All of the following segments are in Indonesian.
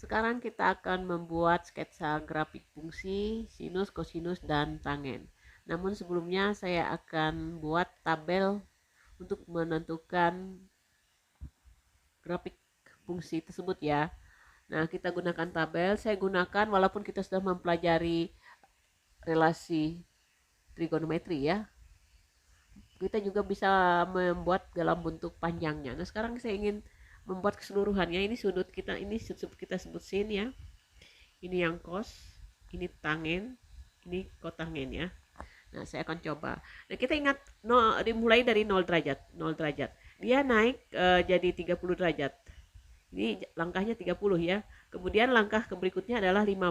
Sekarang kita akan membuat sketsa grafik fungsi, sinus, kosinus, dan tangen. Namun sebelumnya saya akan buat tabel untuk menentukan grafik fungsi tersebut ya. Nah, kita gunakan tabel. Saya gunakan walaupun kita sudah mempelajari relasi trigonometri ya. Kita juga bisa membuat dalam bentuk panjangnya. Nah, sekarang saya ingin membuat keseluruhannya. Ini sudut kita, ini kita sebut sin ya. Ini yang cos, ini tangen, ini kotangen ya. Nah, saya akan coba. Nah, kita ingat dimulai dari 0 derajat, 0 derajat. Dia naik jadi 30 derajat. Ini langkahnya 30 ya. Kemudian langkah berikutnya adalah 15.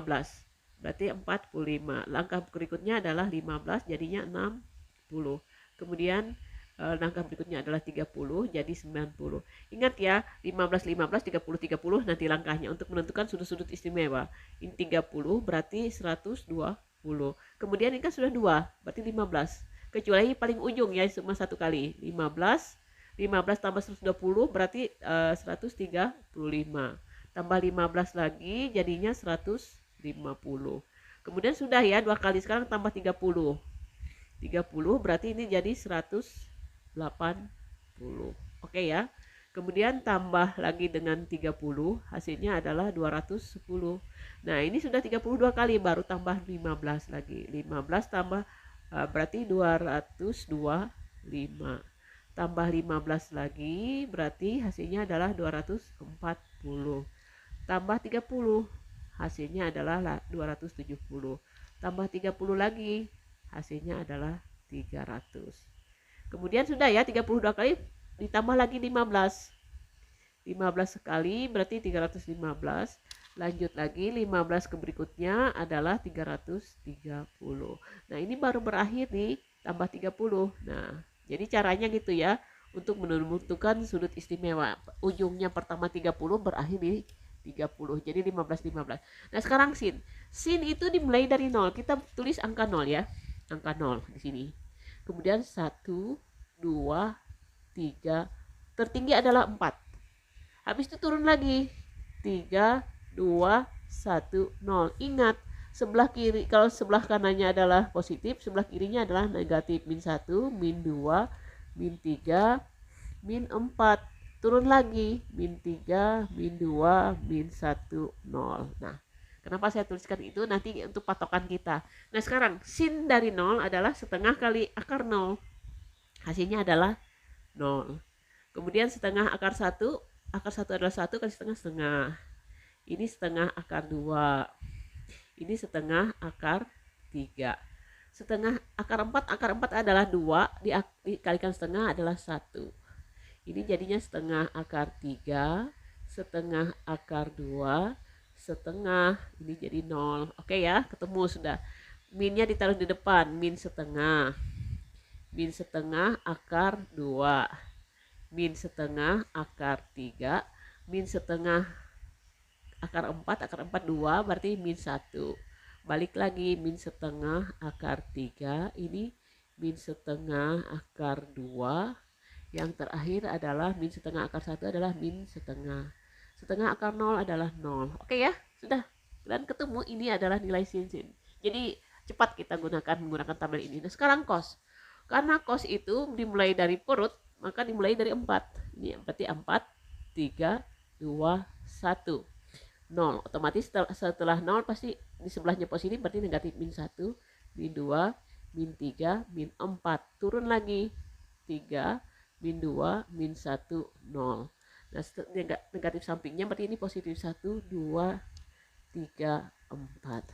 Berarti 45. Langkah berikutnya adalah 15 jadinya 60. Kemudian langkah berikutnya adalah 30 jadi 90. Ingat ya, 15 15 30 30 nanti langkahnya untuk menentukan sudut-sudut istimewa. Ini 30 berarti 120. Kemudian ini kan sudah 2, berarti 15. Kecuali paling ujung ya cuma satu kali. 15 tambah 120 berarti 135. Tambah 15 lagi jadinya 150. Kemudian sudah ya dua kali, sekarang tambah 30. 30 berarti ini jadi 180. Oke ya. Kemudian tambah lagi dengan 30, hasilnya adalah 210. Nah, ini sudah 32 kali, baru tambah 15 lagi. 15 tambah berarti 225. Tambah 15 lagi berarti hasilnya adalah 240. Tambah 30, hasilnya adalah 270. Tambah 30 lagi, hasilnya adalah 300. Kemudian sudah ya 32 kali, ditambah lagi 15. 15 sekali berarti 315. Lanjut lagi 15 ke berikutnya adalah 330. Nah, ini baru berakhir nih tambah 30. Nah, jadi caranya gitu ya untuk menentukan sudut istimewa. Ujungnya pertama 30 berakhir di 30. Jadi 15 15. Nah, sekarang sin. Sin itu dimulai dari 0. Kita tulis angka 0 ya. Angka 0 di sini. Kemudian 1 2 3. Tertinggi adalah 4. Habis itu turun lagi. 3 2 1 0. Ingat, sebelah kiri, kalau sebelah kanannya adalah positif, sebelah kirinya adalah negatif. Min 1, min 2, min 3, min 4. Turun lagi, min 3, min 2, min 1, 0. Nah, kenapa saya tuliskan itu? Nanti untuk patokan kita. Nah, sekarang sin dari 0 adalah setengah kali akar 0. Hasilnya adalah 0. Kemudian setengah akar 1, akar 1 adalah 1 kali setengah setengah. Ini setengah akar 2. Ini setengah akar 3. Setengah akar 4, akar 4 adalah 2, dikalikan setengah adalah 1. Ini jadinya setengah akar 3, setengah akar 2, setengah, ini jadi 0. Oke ya, ketemu sudah. Minnya ditaruh di depan, min setengah. Min setengah akar 2. Min setengah akar 3. Min setengah akar 4, akar 4 2 berarti min 1. Balik lagi, min setengah akar 3. Ini min setengah akar 2. Yang terakhir adalah min setengah akar 1 adalah min setengah. Setengah akar 0 adalah 0. Oke ya, sudah. Dan ketemu ini adalah nilai sin. Jadi cepat kita menggunakan tabel ini. Nah, sekarang cos. Karena cos itu dimulai dari perut, maka dimulai dari 4. Ini berarti 4, 3, 2, 1. 0. Otomatis setelah 0 pasti di sebelahnya positif, berarti negatif. Min 1, min 2, min 3, min 4. Turun lagi. 3, min 2, min 1, 0. Nah, negatif sampingnya berarti ini positif 1, 2, 3, 4.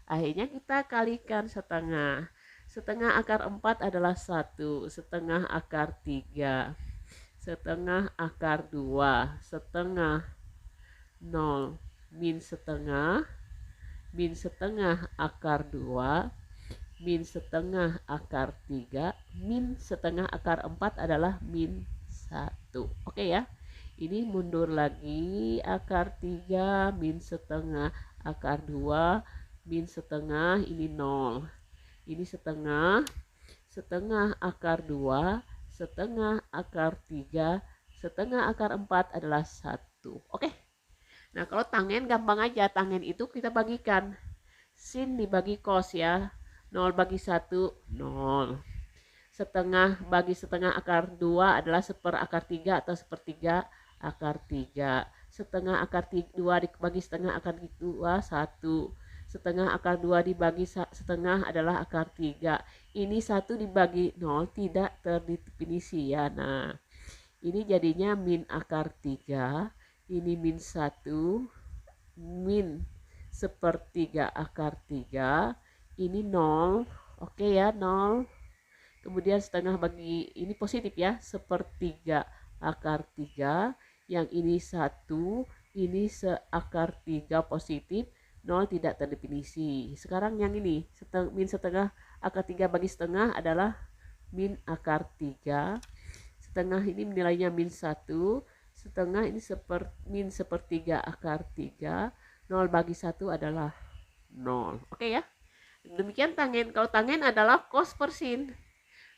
Akhirnya kita kalikan setengah. Setengah akar 4 adalah 1. Setengah akar 3. Setengah akar 2. Setengah 0. Min setengah. Min setengah akar 2. Min setengah akar 3. Min setengah akar 4 adalah min 1. Oke ya. Ini mundur lagi, akar 3, min setengah akar 2, min setengah, ini 0. Ini setengah, setengah akar 2, setengah akar 3, setengah akar 4 adalah 1. Oke. Nah, kalau tangen gampang aja. Tangen itu kita bagikan. Sin dibagi cos ya. 0 bagi 1, 0. Setengah bagi setengah akar 2 adalah seper akar 3 atau sepertiga akar 3. Setengah akar 2 dibagi setengah akar 2, 1. Setengah akar 2 dibagi setengah adalah akar 3. Ini 1 dibagi 0 tidak terdefinisi ya. Nah, ini jadinya min akar 3. Ini min 1. Min sepertiga akar 3. Ini 0. Oke ya, 0. Kemudian setengah bagi, ini positif ya, sepertiga akar 3. Yang ini 1, ini seakar 3 positif, 0 tidak terdefinisi. Sekarang yang ini, min setengah akar 3 bagi setengah adalah min akar 3. Setengah ini nilainya min 1. Setengah ini min sepertiga akar 3. 0 bagi 1 adalah 0. Oke ya. Demikian tangen. Kalau tangen adalah cos per sin.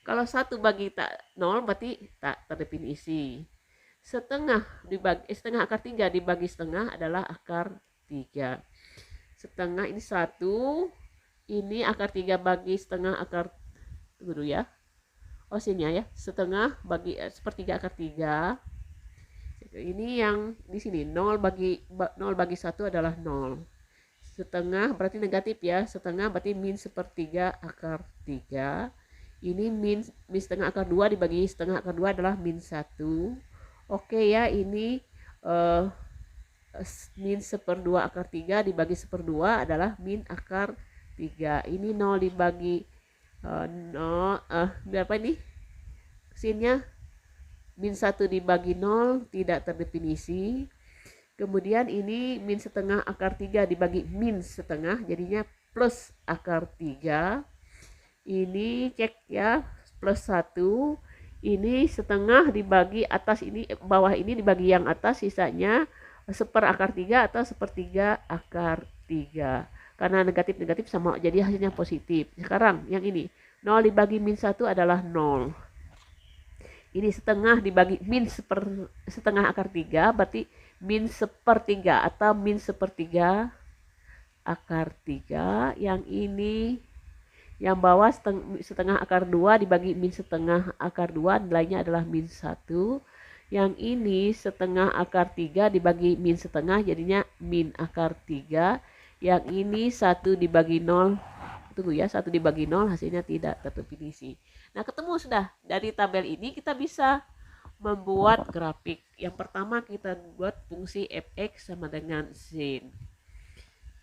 Kalau 1 bagi 0 berarti tak terdefinisi. Setengah akar 3 dibagi setengah adalah akar 3. Setengah ini 1. Ini akar 3 bagi setengah akar, dulu ya. Oh sini ya. Setengah bagi sepertiga akar 3. Ini yang di sini 0 bagi 1 adalah 0. Setengah berarti negatif ya. Setengah berarti min sepertiga akar 3. Ini min setengah akar 2 dibagi setengah akar 2 adalah min 1. Oke ya, ini min seperdua akar 3 dibagi seperdua adalah min akar 3. Ini 0 dibagi 0, berapa ini? Sinnya min 1 dibagi 0 tidak terdefinisi. Kemudian ini min setengah akar 3 dibagi min setengah jadinya plus akar 3. Ini cek ya, plus 1. Ini setengah dibagi atas, ini bawah ini dibagi yang atas, sisanya seper akar 3 atau sepertiga akar 3. Karena negatif-negatif sama, jadi hasilnya positif. Sekarang yang ini 0 dibagi min 1 adalah 0. Ini setengah dibagi min setengah akar 3 berarti min sepertiga atau min sepertiga akar 3. Yang ini yang bawah setengah akar 2 dibagi min setengah akar 2 nilainya adalah min 1. Yang ini setengah akar 3 dibagi min setengah jadinya min akar 3. Yang ini 1 dibagi 0, tunggu ya, 1 dibagi 0 hasilnya tidak terdefinisi. Nah, ketemu sudah. Dari tabel ini kita bisa membuat grafik. Yang pertama kita buat fungsi fx sama dengan sin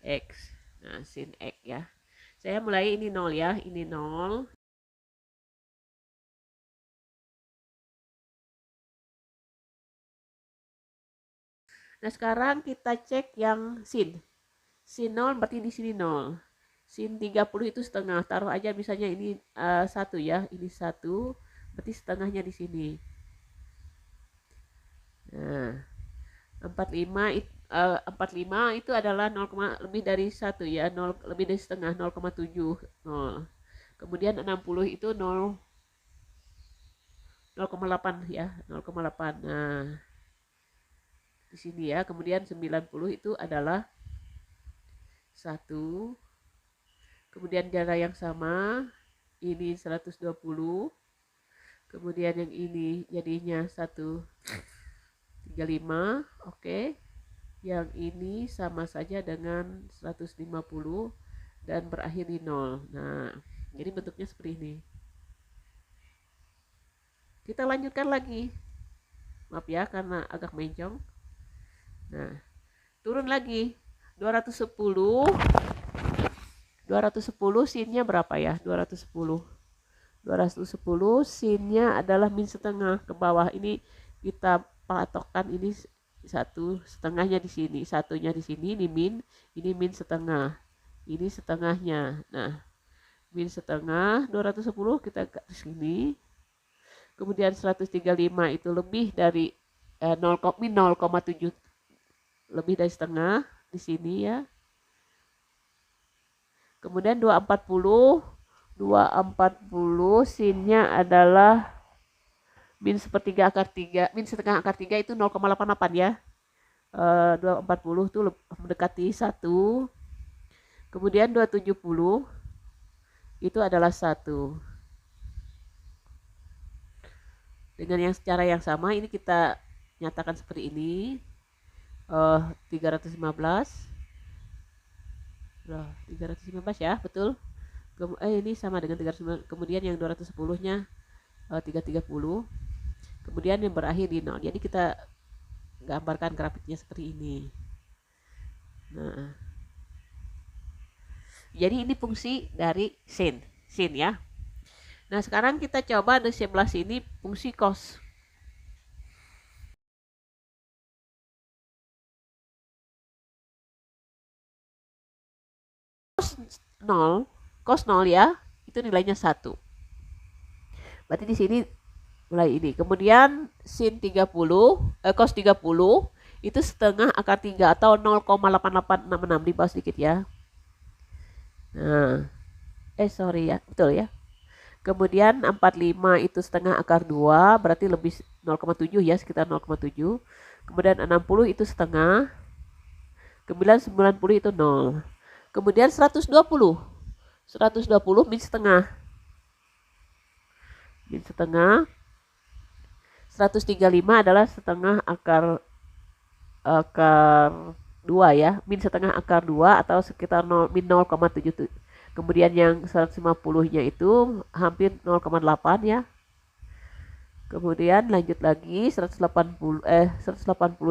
x. Nah, sin x ya. Saya mulai ini 0 ya, ini 0. Nah, sekarang kita cek yang sin. Sin 0 berarti di sini 0. Sin 30 itu setengah. Taruh aja misalnya ini 1 ya, ini 1. Berarti setengahnya di sini. Nah, 45 itu adalah 0, lebih dari 1 ya, 0 lebih dari setengah, 0,7, 0. Kemudian 60 itu 0,8 ya, 0,8. Nah, di sini ya. Kemudian 90 itu adalah 1. Kemudian jarak yang sama, ini 120. Kemudian yang ini jadinya 135, oke. Yang ini sama saja dengan 150 dan berakhir di 0. Nah, jadi bentuknya seperti ini. Kita lanjutkan lagi. Maaf ya karena agak mencong. Nah, turun lagi. 210 sinnya berapa ya? 210 sinnya adalah min setengah ke bawah. Ini kita patokkan, ini 1 setengahnya di sini, satunya di sini, ini min setengah, ini setengahnya. Nah, min setengah 210 kita ke sini. Kemudian 135 itu lebih dari 0,7, lebih dari setengah di sini ya. Kemudian 240 sinnya adalah min sepertiga akar 3, min setengah akar 3 itu 0,88 ya. 240 tuh mendekati 1. Kemudian 270 itu adalah 1. Dengan yang secara yang sama ini kita nyatakan seperti ini. 315. Loh, 315 ya, betul. Ini sama dengan 315. Kemudian yang 210-nya 330. Kemudian yang berakhir di 0. Jadi kita gambarkan grafiknya seperti ini. Nah, jadi ini fungsi dari sin ya. Nah, sekarang kita coba di sebelah sini fungsi cos. Cos 0 ya, itu nilainya 1. Berarti di sini mulai ini. Kemudian sin 30, cos 30 itu setengah akar 3 atau 0,8866, di bawah sedikit ya. Nah, sorry ya, betul ya. Kemudian 45 itu setengah akar 2, berarti lebih 0,7 ya, sekitar 0,7. Kemudian 60 itu setengah. Kemudian 90 itu 0. Kemudian 120. 120 min setengah. Min setengah. 135 adalah setengah akar 2 ya. Min setengah akar 2 atau sekitar min 0,7. Kemudian yang 150-nya itu hampir 0,8 ya. Kemudian lanjut lagi 180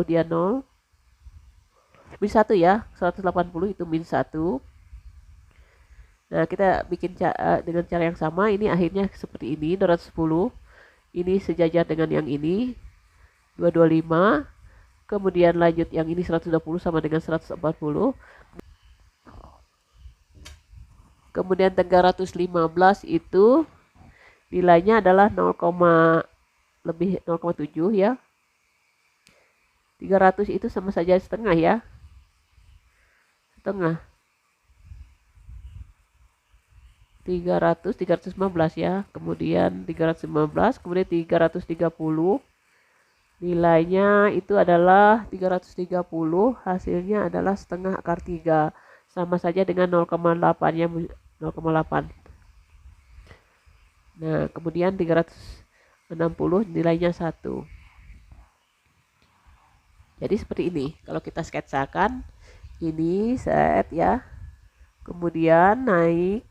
dia 0. Min 1 ya. 180 itu min 1. Nah, kita bikin dengan cara yang sama. Ini akhirnya seperti ini, 210. Ini sejajar dengan yang ini, 225. Kemudian lanjut yang ini 120 sama dengan 140. Kemudian 315 itu nilainya adalah 0,7 ya. 300 itu sama saja setengah ya. Setengah. 315 ya. Kemudian 315, kemudian 330. Nilainya itu adalah 330, hasilnya adalah setengah akar 3. Sama saja dengan 0,8 ya, 0,8. Nah, kemudian 360 nilainya 1. Jadi seperti ini. Kalau kita sketsakan, ini set ya. Kemudian naik,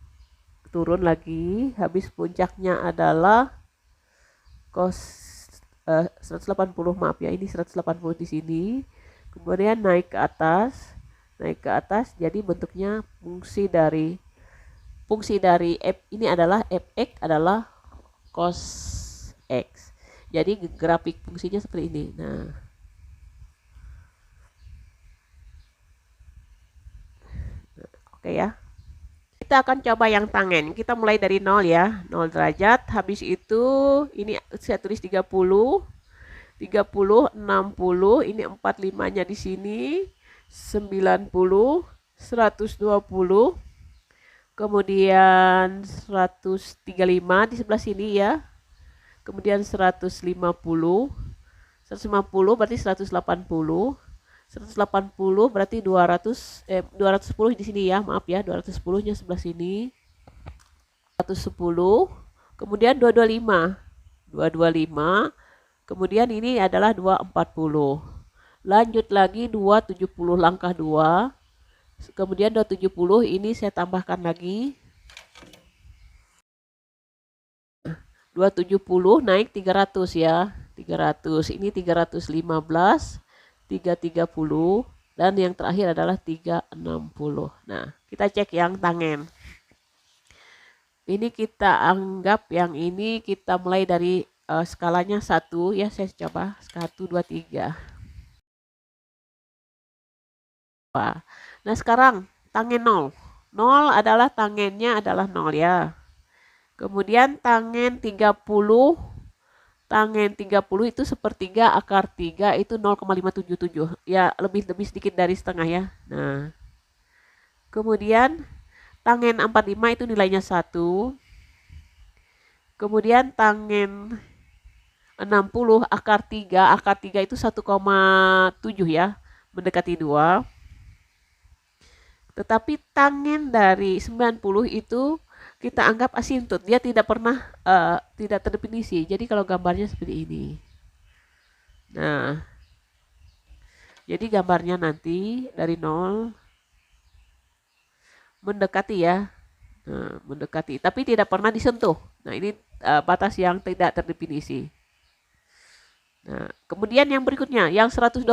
turun lagi. Habis puncaknya adalah cos 180, maaf ya, ini 180 di sini. Kemudian naik ke atas. Jadi bentuknya fungsi dari f ini adalah fx adalah cos x. Jadi grafik fungsinya seperti ini. Nah, oke ya. Kita akan coba yang tangen. Kita mulai dari 0 ya, 0 derajat. Habis itu ini saya tulis 30, 60, ini 45-nya di sini, 90, 120, kemudian 135 di sebelah sini ya. Kemudian 150 berarti 180. 180 berarti 210 di sini ya, maaf ya, 210-nya sebelah sini. 110, kemudian 225. Kemudian ini adalah 240. Lanjut lagi 270 langkah 2. Kemudian 270 ini saya tambahkan lagi. 270 naik 300 ya. 300. Ini 315, 330 dan yang terakhir adalah 360. Nah, kita cek yang tangen. Ini kita anggap yang ini kita mulai dari skalanya 1 ya, saya coba 1 2 3. Nah, sekarang tangen 0. 0 adalah tangennya adalah 0 ya. Kemudian tangen 30 itu sepertiga akar 3 itu 0,577 ya, lebih sedikit dari setengah ya. Nah, kemudian tangen 45 itu nilainya 1. Kemudian tangen 60 akar 3 itu 1,7 ya. mendekati 2. Tetapi tangen dari 90 itu kita anggap asintut. Dia tidak pernah tidak terdefinisi. Jadi kalau gambarnya seperti ini. Nah, jadi gambarnya nanti dari 0 mendekati ya. Nah, mendekati, tapi tidak pernah disentuh. Nah, ini batas yang tidak terdefinisi. Nah, kemudian yang berikutnya, yang 120.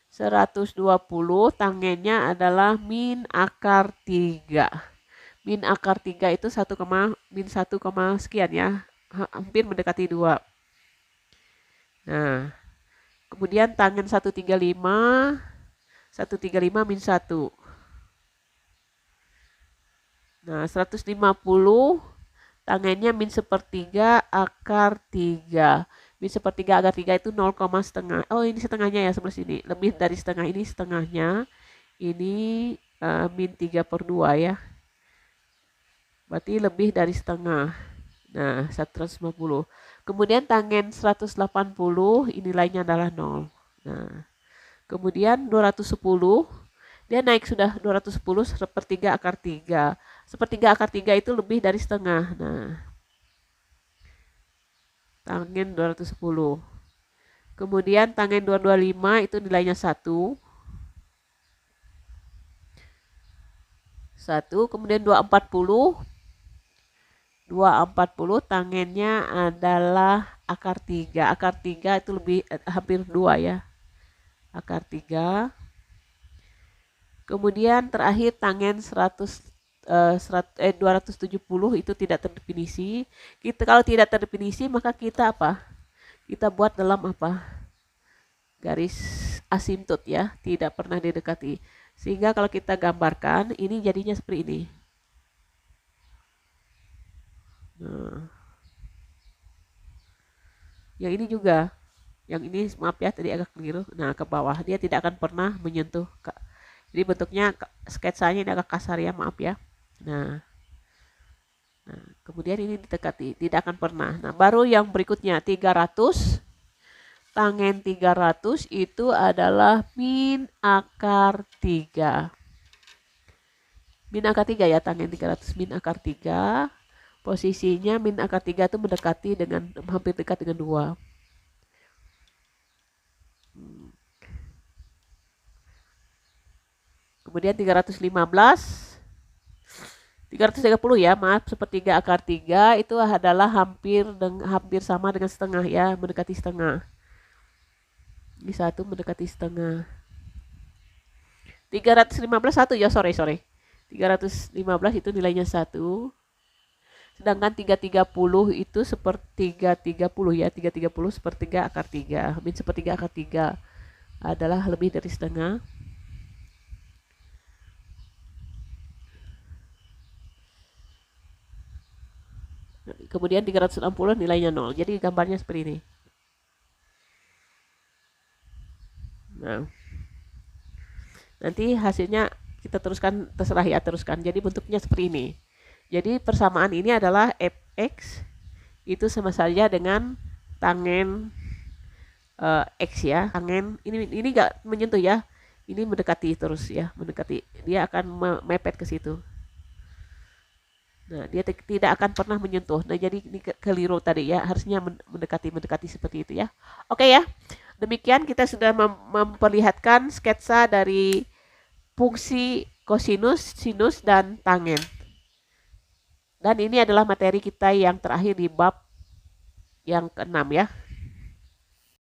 120 tangennya adalah min akar 3. Min akar 3 itu 1, min 1, sekian ya. Hampir mendekati 2. Nah, kemudian tangen 135. 135 min 1. Nah, 150 tangennya min 1/3 akar 3. Min 1/3 akar 3 itu 0, setengah. Oh, ini setengahnya ya sebelah sini. Lebih dari setengah, ini setengahnya. Ini min 3/2 ya. Berarti lebih dari setengah. Nah, 150. Kemudian tangen 180, ini nilainya adalah 0. Nah, kemudian 210. Dia naik sudah 210 1/3 akar 3. 1/3 akar 3 itu lebih dari setengah. Nah, tangen 210. Kemudian tangen 225 itu nilainya 1. 1. Kemudian 240. 240 tangennya adalah akar 3. Akar 3 itu lebih hampir 2 ya. Akar 3. Kemudian terakhir tangen 270 itu tidak terdefinisi. Kalau tidak terdefinisi maka kita apa? Kita buat dalam apa? Garis asimtot ya, tidak pernah didekati. Sehingga kalau kita gambarkan ini jadinya seperti ini. Nah, yang ini juga, yang ini maaf ya tadi agak keliru. Nah, ke bawah dia tidak akan pernah menyentuh. Jadi bentuknya sketsanya ini agak kasar ya, maaf ya. Nah, kemudian ini didekati, tidak akan pernah. Nah, baru yang berikutnya 300. Tangen 300 itu adalah min akar 3. Min akar 3 ya, tangen 300 min akar 3. Posisinya min akar 3 itu mendekati dengan, hampir dekat dengan 2. Kemudian 315. 330 ya, maaf, 1/3 akar 3 itu adalah hampir sama dengan setengah ya, mendekati setengah. Ini 1 mendekati setengah. 315 1 ya, sorry. 315 itu nilainya 1. Sedangkan 330 itu 1/3 ya, 330 1/3 akar 3. Min 1/3 akar 3 adalah lebih dari setengah. Kemudian 360 nilainya 0. Jadi gambarnya seperti ini. Nah, nanti hasilnya kita teruskan, terserah ya, teruskan. Jadi bentuknya seperti ini. Jadi persamaan ini adalah fx itu sama saja dengan tangen x ya. Tangen ini nggak menyentuh ya. Ini mendekati terus ya, mendekati. Dia akan mepet ke situ. Nah, dia tidak akan pernah menyentuh. Nah, jadi ini keliru tadi ya. Harusnya mendekati seperti itu ya. Oke ya. Demikian kita sudah memperlihatkan sketsa dari fungsi kosinus, sinus, dan tangen. Dan ini adalah materi kita yang terakhir di bab yang ke-6 ya.